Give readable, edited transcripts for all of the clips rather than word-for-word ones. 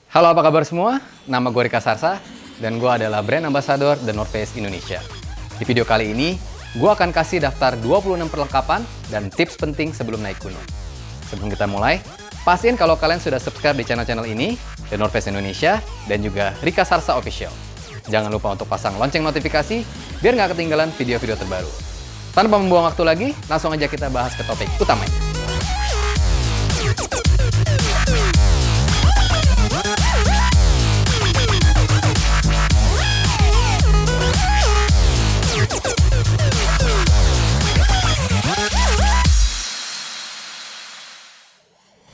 Halo, apa kabar semua? Nama gue Rika Sarsa, dan gue adalah brand ambassador The North Face Indonesia. Di video kali ini, gue akan kasih daftar 26 perlengkapan dan tips penting sebelum naik gunung. Sebelum kita mulai, pastiin kalau kalian sudah subscribe di channel-channel ini, The North Face Indonesia, dan juga Rika Sarsa Official. Jangan lupa untuk pasang lonceng notifikasi, biar nggak ketinggalan video-video terbaru. Tanpa membuang waktu lagi, langsung aja kita bahas ke topik utamanya.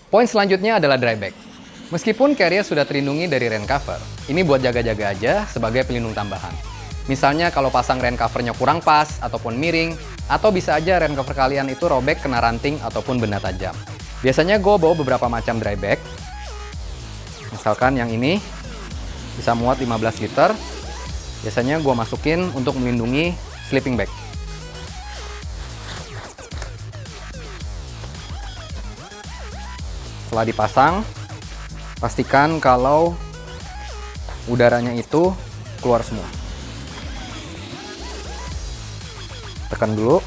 Poin selanjutnya adalah dry bag. Meskipun carrier sudah terlindungi dari rain cover, ini buat jaga-jaga aja sebagai pelindung tambahan. Misalnya kalau pasang rain covernya kurang pas ataupun miring, atau bisa aja rain cover kalian itu robek kena ranting ataupun benda tajam. Biasanya gue bawa beberapa macam dry bag. Misalkan yang ini bisa muat 15 liter. Biasanya gue masukin untuk melindungi sleeping bag. Setelah dipasang, pastikan kalau udaranya itu keluar semua. Tekan dulu.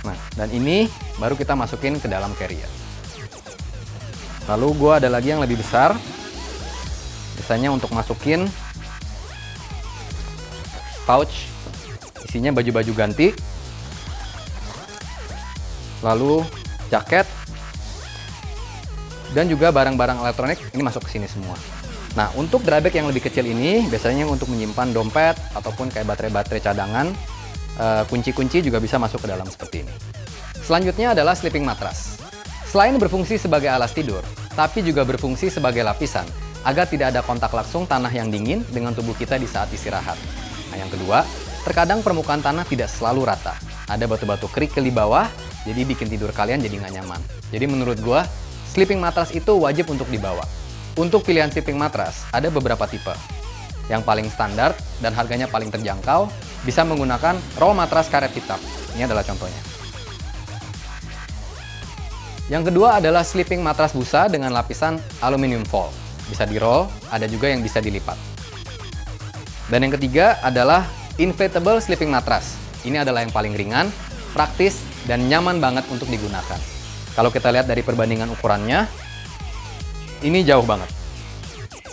Nah, dan ini baru kita masukin ke dalam carrier. Lalu gua ada lagi yang lebih besar. Biasanya untuk masukin pouch, isinya baju-baju ganti, lalu jaket, dan juga barang-barang elektronik ini masuk ke sini semua. Nah, untuk dry bag yang lebih kecil ini biasanya untuk menyimpan dompet ataupun kayak baterai-baterai cadangan, kunci-kunci juga bisa masuk ke dalam seperti ini. Selanjutnya adalah sleeping mattress. Selain berfungsi sebagai alas tidur, tapi juga berfungsi sebagai lapisan agar tidak ada kontak langsung tanah yang dingin dengan tubuh kita di saat istirahat. Nah, yang kedua, terkadang permukaan tanah tidak selalu rata. Ada batu-batu kerikil di bawah, jadi bikin tidur kalian jadi nggak nyaman. Jadi menurut gua, sleeping mattress itu wajib untuk dibawa. Untuk pilihan sleeping mattress, ada beberapa tipe. Yang paling standar dan harganya paling terjangkau, bisa menggunakan roll mattress karet hitam. Ini adalah contohnya. Yang kedua adalah sleeping mattress busa dengan lapisan aluminium foil. Bisa di-roll, ada juga yang bisa dilipat. Dan yang ketiga adalah inflatable sleeping mattress. Ini adalah yang paling ringan, praktis, dan nyaman banget untuk digunakan. Kalau kita lihat dari perbandingan ukurannya, ini jauh banget.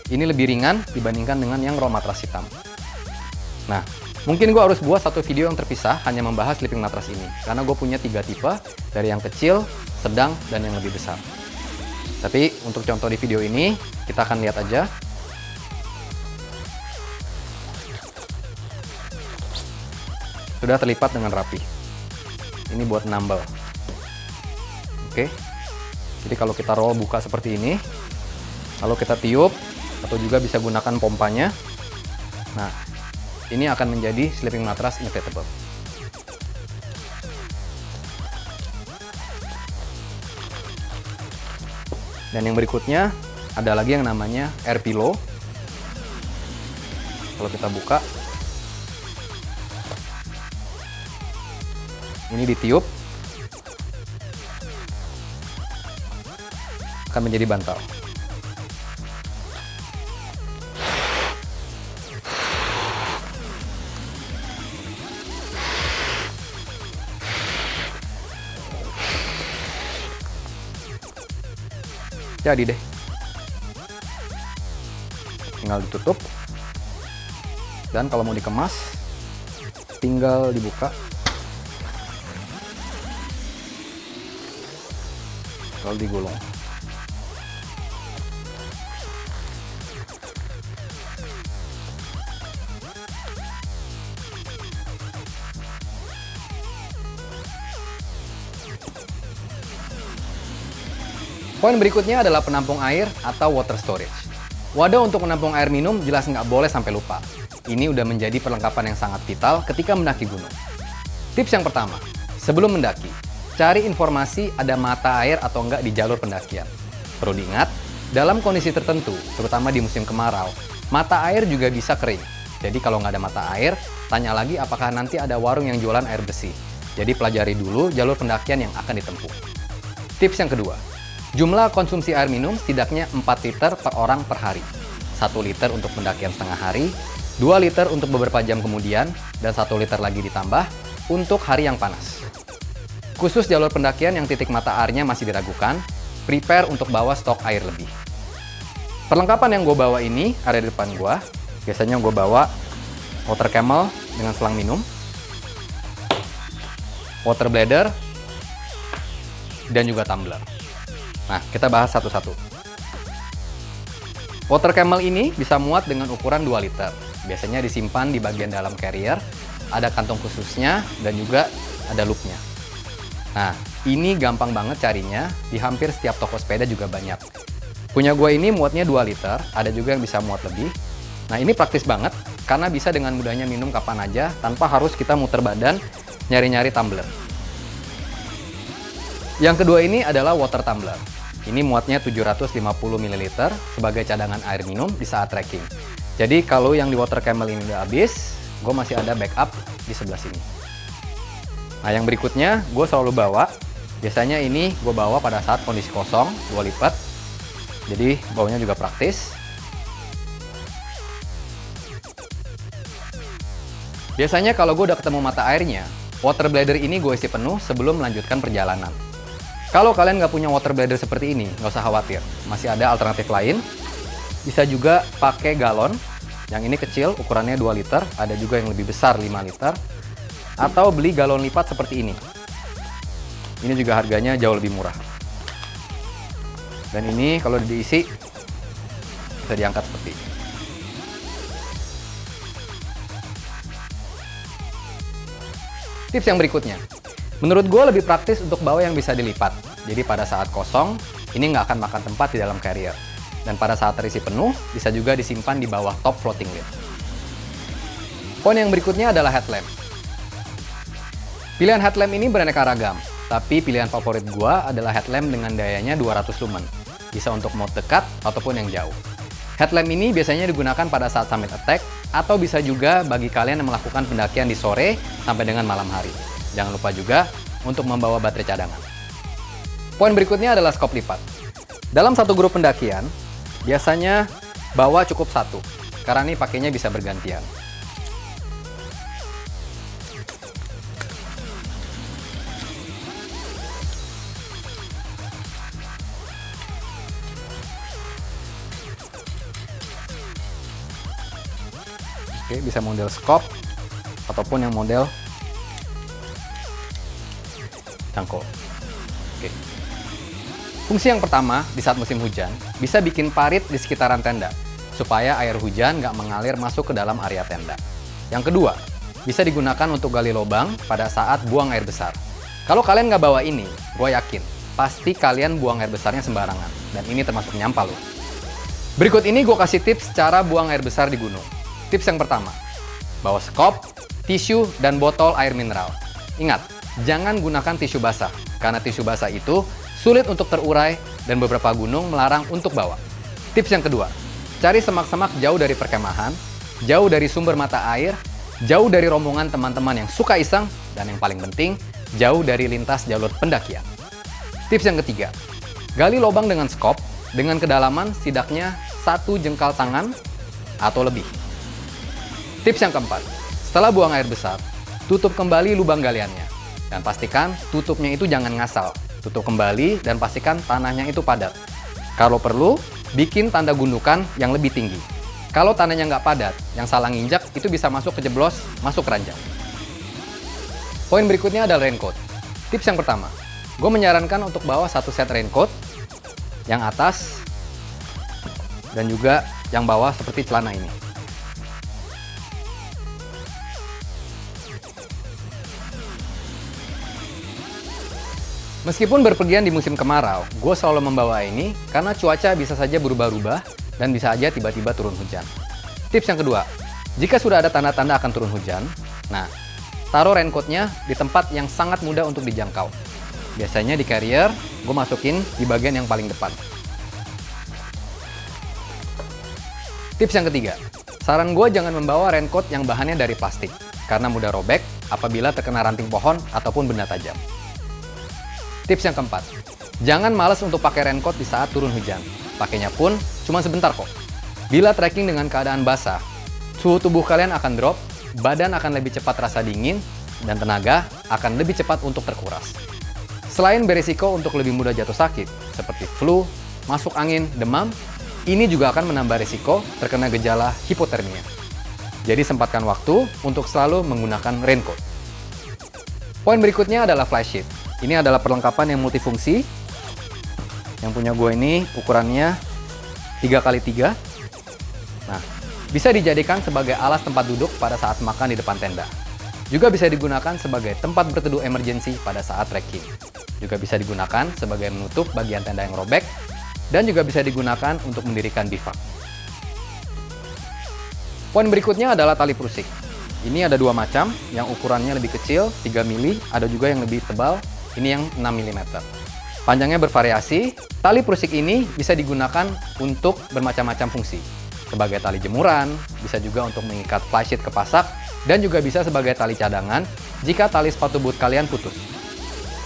Ini lebih ringan dibandingkan dengan yang raw mattress hitam. Nah, mungkin gue harus buat satu video yang terpisah hanya membahas sleeping mattress ini. Karena gue punya 3 tipe, dari yang kecil, sedang, dan yang lebih besar. Tapi untuk contoh di video ini, kita akan lihat aja. Sudah terlipat dengan rapi. Ini buat nambal. Oke. Jadi kalau kita roll buka seperti ini, lalu kita tiup, atau juga bisa gunakan pompanya. Nah, ini akan menjadi sleeping mattress inflatable. Dan yang berikutnya, ada lagi yang namanya air pillow. Kalau kita buka, ini ditiup, akan menjadi bantal. Jadi deh, tinggal ditutup, dan kalau mau dikemas, tinggal dibuka. Lalu digulung. Poin berikutnya adalah penampung air atau water storage. Wadah untuk menampung air minum jelas nggak boleh sampai lupa. Ini udah menjadi perlengkapan yang sangat vital ketika mendaki gunung. Tips yang pertama, sebelum mendaki, cari informasi ada mata air atau enggak di jalur pendakian. Perlu diingat, dalam kondisi tertentu, terutama di musim kemarau, mata air juga bisa kering. Jadi kalau nggak ada mata air, tanya lagi apakah nanti ada warung yang jualan air bersih. Jadi pelajari dulu jalur pendakian yang akan ditempuh. Tips yang kedua, jumlah konsumsi air minum setidaknya 4 liter per orang per hari. 1 liter untuk pendakian setengah hari, 2 liter untuk beberapa jam kemudian, dan 1 liter lagi ditambah untuk hari yang panas. Khusus jalur pendakian yang titik mata airnya masih diragukan, prepare untuk bawa stok air lebih. Perlengkapan yang gue bawa ini ada di depan gue. Biasanya gue bawa water camel dengan selang minum, water bladder, dan juga tumbler. Nah, kita bahas satu-satu. Water camel ini bisa muat dengan ukuran 2 liter. Biasanya disimpan di bagian dalam carrier, ada kantong khususnya, dan juga ada loopnya. Nah, ini gampang banget carinya, di hampir setiap toko sepeda juga banyak. Punya gue ini muatnya 2 liter, ada juga yang bisa muat lebih. Nah, ini praktis banget, karena bisa dengan mudahnya minum kapan aja, tanpa harus kita muter badan, nyari-nyari tumbler. Yang kedua ini adalah water tumbler. Ini muatnya 750 ml sebagai cadangan air minum di saat trekking. Jadi kalau yang di water camel ini udah habis, gue masih ada backup di sebelah sini. Nah, yang berikutnya gue selalu bawa. Biasanya ini gue bawa pada saat kondisi kosong, gue lipat. Jadi bawanya juga praktis. Biasanya kalau gue udah ketemu mata airnya, water bladder ini gue isi penuh sebelum melanjutkan perjalanan. Kalau kalian nggak punya water bladder seperti ini, nggak usah khawatir. Masih ada alternatif lain. Bisa juga pakai galon. Yang ini kecil, ukurannya 2 liter. Ada juga yang lebih besar, 5 liter. Atau beli galon lipat seperti ini. Ini juga harganya jauh lebih murah. Dan ini kalau diisi, bisa diangkat seperti ini. Tips yang berikutnya. Menurut gue lebih praktis untuk bawa yang bisa dilipat. Jadi pada saat kosong, ini nggak akan makan tempat di dalam carrier. Dan pada saat terisi penuh, bisa juga disimpan di bawah top floating lid. Poin yang berikutnya adalah headlamp. Pilihan headlamp ini beraneka ragam, tapi pilihan favorit gue adalah headlamp dengan dayanya 200 lumen. Bisa untuk mode dekat ataupun yang jauh. Headlamp ini biasanya digunakan pada saat summit attack, atau bisa juga bagi kalian yang melakukan pendakian di sore sampai dengan malam hari. Jangan lupa juga untuk membawa baterai cadangan. Poin berikutnya adalah skop lipat. Dalam satu grup pendakian, biasanya bawa cukup satu, karena ini pakainya bisa bergantian. Oke, bisa model skop ataupun yang model cangkul. Oke. Fungsi yang pertama, di saat musim hujan, bisa bikin parit di sekitaran tenda, supaya air hujan nggak mengalir masuk ke dalam area tenda. Yang kedua, bisa digunakan untuk gali lubang pada saat buang air besar. Kalau kalian nggak bawa ini, gue yakin, pasti kalian buang air besarnya sembarangan, dan ini termasuk nyampah loh. Berikut ini gue kasih tips cara buang air besar di gunung. Tips yang pertama, bawa skop, tisu, dan botol air mineral. Ingat, jangan gunakan tisu basah, karena tisu basah itu sulit untuk terurai dan beberapa gunung melarang untuk bawa. Tips yang kedua, cari semak-semak jauh dari perkemahan, jauh dari sumber mata air, jauh dari rombongan teman-teman yang suka iseng, dan yang paling penting, jauh dari lintas jalur pendakian. Tips yang ketiga, gali lubang dengan skop dengan kedalaman setidaknya 1 jengkal tangan atau lebih. Tips yang keempat, setelah buang air besar, tutup kembali lubang galiannya. Dan pastikan tutupnya itu jangan ngasal. Tutup kembali dan pastikan tanahnya itu padat. Kalau perlu, bikin tanda gundukan yang lebih tinggi. Kalau tanahnya nggak padat, yang salah nginjak itu bisa masuk kejeblos, masuk keranjang. Poin berikutnya adalah raincoat. Tips yang pertama, gue menyarankan untuk bawa 1 set raincoat, yang atas, dan juga yang bawah seperti celana ini. Meskipun berpergian di musim kemarau, gue selalu membawa ini karena cuaca bisa saja berubah-ubah dan bisa aja tiba-tiba turun hujan. Tips yang kedua, jika sudah ada tanda-tanda akan turun hujan, nah, taruh raincoatnya di tempat yang sangat mudah untuk dijangkau. Biasanya di carrier, gue masukin di bagian yang paling depan. Tips yang ketiga, saran gue jangan membawa raincoat yang bahannya dari plastik, karena mudah robek apabila terkena ranting pohon ataupun benda tajam. Tips yang keempat, jangan malas untuk pakai raincoat di saat turun hujan. Pakainya pun cuma sebentar kok. Bila trekking dengan keadaan basah, suhu tubuh kalian akan drop, badan akan lebih cepat rasa dingin, dan tenaga akan lebih cepat untuk terkuras. Selain berisiko untuk lebih mudah jatuh sakit, seperti flu, masuk angin, demam, ini juga akan menambah risiko terkena gejala hipotermia. Jadi sempatkan waktu untuk selalu menggunakan raincoat. Poin berikutnya adalah flysheet. Ini adalah perlengkapan yang multifungsi. Yang punya gue ini ukurannya 3x3. Nah, bisa dijadikan sebagai alas tempat duduk pada saat makan di depan tenda. Juga bisa digunakan sebagai tempat berteduh emergency pada saat trekking. Juga bisa digunakan sebagai menutup bagian tenda yang robek, dan juga bisa digunakan untuk mendirikan bivak. Poin berikutnya adalah tali prusik. Ini ada dua macam, yang ukurannya lebih kecil, 3 mili, ada juga yang lebih tebal, ini yang 6 mm. Panjangnya bervariasi, tali prusik ini bisa digunakan untuk bermacam-macam fungsi. Sebagai tali jemuran, bisa juga untuk mengikat flysheet ke pasak, dan juga bisa sebagai tali cadangan jika tali sepatu boot kalian putus.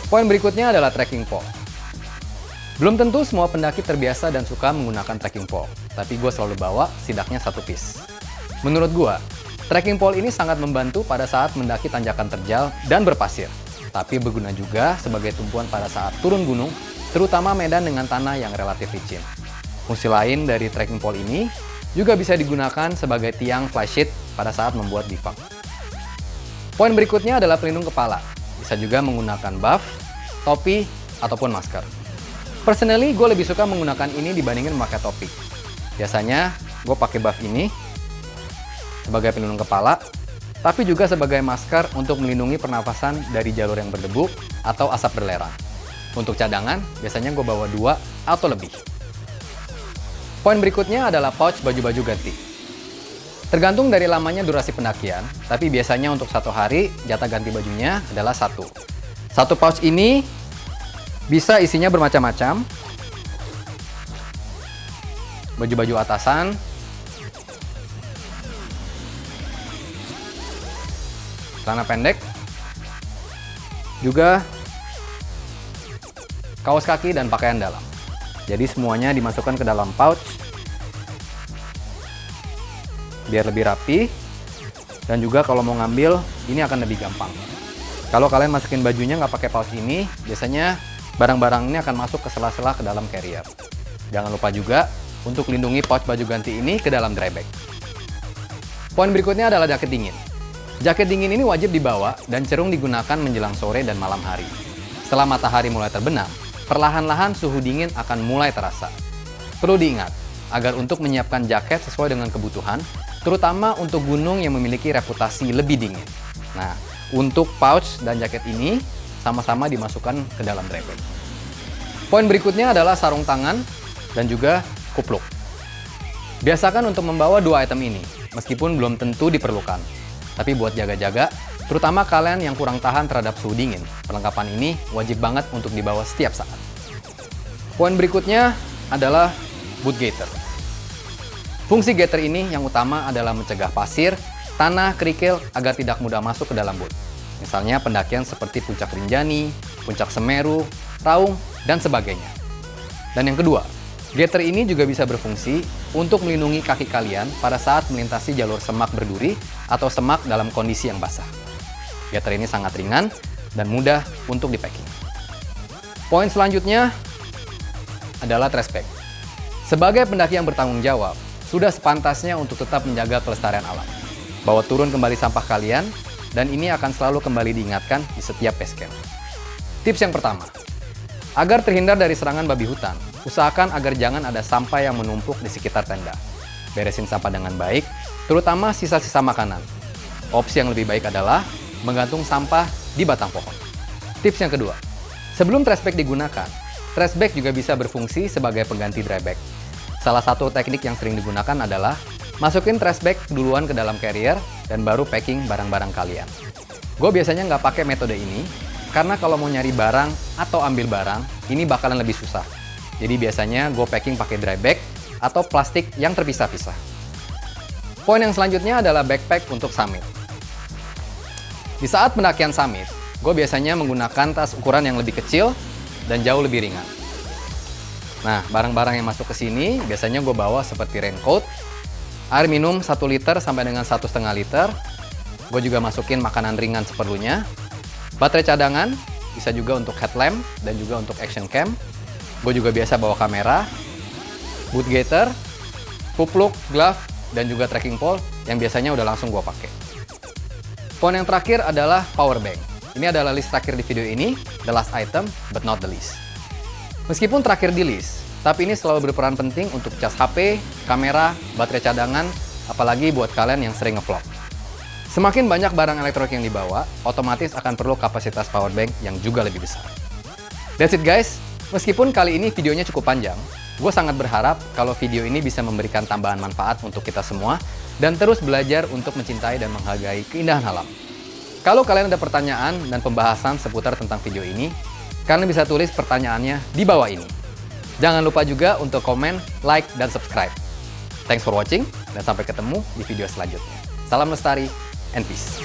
Poin berikutnya adalah trekking pole. Belum tentu semua pendaki terbiasa dan suka menggunakan trekking pole, tapi gue selalu bawa setidaknya 1 piece. Menurut gue, trekking pole ini sangat membantu pada saat mendaki tanjakan terjal dan berpasir, tapi berguna juga sebagai tumpuan pada saat turun gunung, terutama medan dengan tanah yang relatif licin. Fungsi lain dari trekking pole ini juga bisa digunakan sebagai tiang flysheet pada saat membuat bivak. Poin berikutnya adalah pelindung kepala. Bisa juga menggunakan buff, topi, ataupun masker. Personally, gue lebih suka menggunakan ini dibandingin memakai topi. Biasanya, gue pakai buff ini sebagai pelindung kepala, tapi juga sebagai masker untuk melindungi pernafasan dari jalur yang berdebu atau asap berlerang. Untuk cadangan, biasanya gue bawa 2 atau lebih. Poin berikutnya adalah pouch baju-baju ganti. Tergantung dari lamanya durasi pendakian, tapi biasanya untuk 1 hari, jatah ganti bajunya adalah 1. 1 pouch ini bisa isinya bermacam-macam. Baju-baju atasan, celana pendek, juga kaos kaki dan pakaian dalam. Jadi semuanya dimasukkan ke dalam pouch biar lebih rapi, dan juga kalau mau ngambil ini akan lebih gampang. Kalau kalian masukin bajunya nggak pakai pouch ini, biasanya barang-barang ini akan masuk ke sela-sela ke dalam carrier. Jangan lupa juga untuk lindungi pouch baju ganti ini ke dalam dry bag. Poin berikutnya adalah jaket dingin. Jaket dingin ini wajib dibawa dan cenderung digunakan menjelang sore dan malam hari. Setelah matahari mulai terbenam, perlahan-lahan suhu dingin akan mulai terasa. Perlu diingat, agar untuk menyiapkan jaket sesuai dengan kebutuhan, terutama untuk gunung yang memiliki reputasi lebih dingin. Nah, untuk pouch dan jaket ini sama-sama dimasukkan ke dalam dry bag. Poin berikutnya adalah sarung tangan dan juga kupluk. Biasakan untuk membawa 2 item ini, meskipun belum tentu diperlukan. Tapi buat jaga-jaga, terutama kalian yang kurang tahan terhadap suhu dingin, perlengkapan ini wajib banget untuk dibawa setiap saat. Poin berikutnya adalah boot gaiter. Fungsi gaiter ini yang utama adalah mencegah pasir, tanah, kerikil agar tidak mudah masuk ke dalam boot. Misalnya pendakian seperti Puncak Rinjani, Puncak Semeru, Raung, dan sebagainya. Dan yang kedua, gaiter ini juga bisa berfungsi untuk melindungi kaki kalian pada saat melintasi jalur semak berduri atau semak dalam kondisi yang basah. Gaiter ini sangat ringan dan mudah untuk dipacking. Poin selanjutnya adalah trash bag. Sebagai pendaki yang bertanggung jawab, sudah sepantasnya untuk tetap menjaga kelestarian alam. Bawa turun kembali sampah kalian, dan ini akan selalu kembali diingatkan di setiap base camp. Tips yang pertama, agar terhindar dari serangan babi hutan, usahakan agar jangan ada sampah yang menumpuk di sekitar tenda. Beresin sampah dengan baik, terutama sisa-sisa makanan. Opsi yang lebih baik adalah menggantung sampah di batang pohon. Tips yang kedua, sebelum trash bag digunakan, trash bag juga bisa berfungsi sebagai pengganti dry bag. Salah satu teknik yang sering digunakan adalah masukin trash bag duluan ke dalam carrier dan baru packing barang-barang kalian. Gue biasanya nggak pakai metode ini karena kalau mau nyari barang atau ambil barang, ini bakalan lebih susah. Jadi biasanya gue packing pakai dry bag atau plastik yang terpisah-pisah. Poin yang selanjutnya adalah backpack untuk summit. Di saat pendakian summit, gue biasanya menggunakan tas ukuran yang lebih kecil dan jauh lebih ringan. Nah, barang-barang yang masuk ke sini biasanya gue bawa seperti raincoat, air minum 1 liter sampai dengan 1,5 liter. Gue juga masukin makanan ringan seperlunya. Baterai cadangan, bisa juga untuk headlamp dan juga untuk action cam. Gue juga biasa bawa kamera, boot gaiter, kupluk, glove, dan juga trekking pole yang biasanya udah langsung gue pakai. Poin yang terakhir adalah power bank. Ini adalah list terakhir di video ini, the last item but not the least. Meskipun terakhir di list, tapi ini selalu berperan penting untuk cas HP, kamera, baterai cadangan, apalagi buat kalian yang sering ngevlog. Semakin banyak barang elektronik yang dibawa, otomatis akan perlu kapasitas power bank yang juga lebih besar. That's it guys, meskipun kali ini videonya cukup panjang, gue sangat berharap kalau video ini bisa memberikan tambahan manfaat untuk kita semua dan terus belajar untuk mencintai dan menghargai keindahan alam. Kalau kalian ada pertanyaan dan pembahasan seputar tentang video ini, kalian bisa tulis pertanyaannya di bawah ini. Jangan lupa juga untuk komen, like, dan subscribe. Thanks for watching, dan sampai ketemu di video selanjutnya. Salam lestari, and peace.